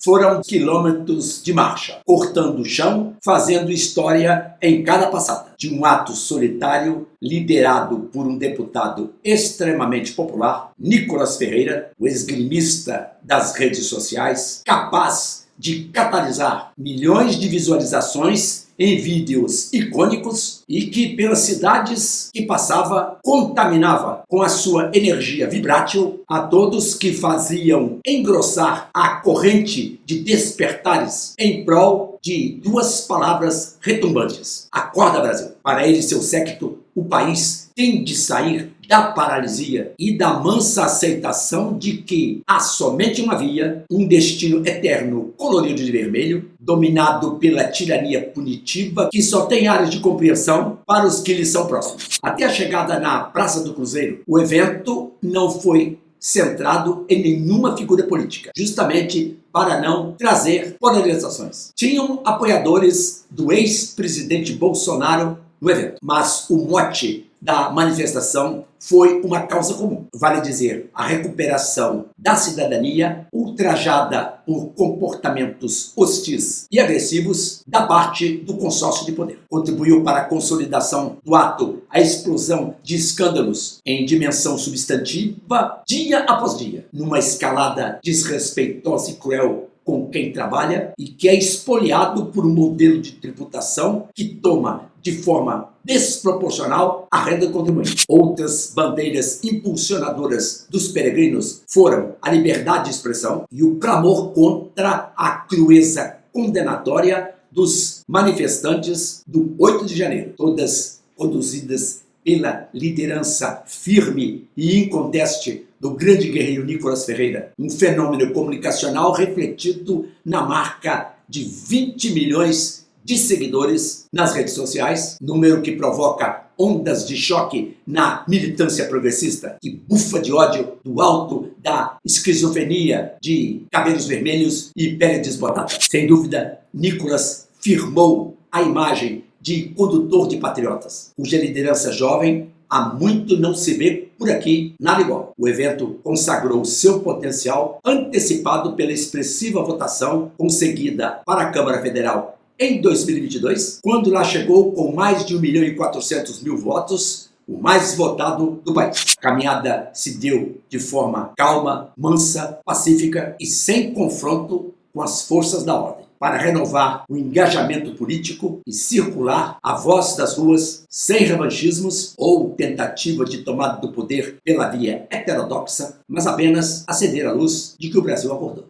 Foram quilômetros de marcha, cortando o chão, fazendo história em cada passada. De um ato solitário, liderado por um deputado extremamente popular, Nicolas Ferreira, o esgrimista das redes sociais, capaz de catalisar milhões de visualizações em vídeos icônicos e que, pelas cidades que passava, contaminava com a sua energia vibrátil a todos que faziam engrossar a corrente de despertares em prol de duas palavras retumbantes: Acorda, Brasil! Para ele e seu séquito, o país tem de sair da paralisia e da mansa aceitação de que há somente uma via, um destino eterno colorido de vermelho, dominado pela tirania punitiva que só tem áreas de compreensão para os que lhe são próximos. Até a chegada na Praça do Cruzeiro, o evento não foi centrado em nenhuma figura política, justamente para não trazer polarizações. Tinham apoiadores do ex-presidente Bolsonaro no evento, mas o mote da manifestação foi uma causa comum. Vale dizer, a recuperação da cidadania ultrajada por comportamentos hostis e agressivos da parte do consórcio de poder. Contribuiu para a consolidação do ato a explosão de escândalos em dimensão substantiva, dia após dia, numa escalada desrespeitosa e cruel com quem trabalha e que é expoliado por um modelo de tributação que toma de forma desproporcional a renda do contribuinte. Outras bandeiras impulsionadoras dos peregrinos foram a liberdade de expressão e o clamor contra a crueza condenatória dos manifestantes do 8 de janeiro, todas conduzidas pela liderança firme e inconteste do grande guerreiro Nicolas Ferreira, um fenômeno comunicacional refletido na marca de 20 milhões de seguidores nas redes sociais, número que provoca ondas de choque na militância progressista, que bufa de ódio do alto da esquizofrenia de cabelos vermelhos e pele desbotada. Sem dúvida, Nicolas firmou a imagem de condutor de patriotas, cuja liderança jovem há muito não se vê por aqui nada igual. O evento consagrou seu potencial antecipado pela expressiva votação conseguida para a Câmara Federal em 2022, quando lá chegou com mais de 1.400.000 votos, o mais votado do país. A caminhada se deu de forma calma, mansa, pacífica e sem confronto com as forças da ordem, para renovar o engajamento político e circular a voz das ruas sem revanchismos ou tentativa de tomada do poder pela via heterodoxa, mas apenas acender a luz de que o Brasil acordou.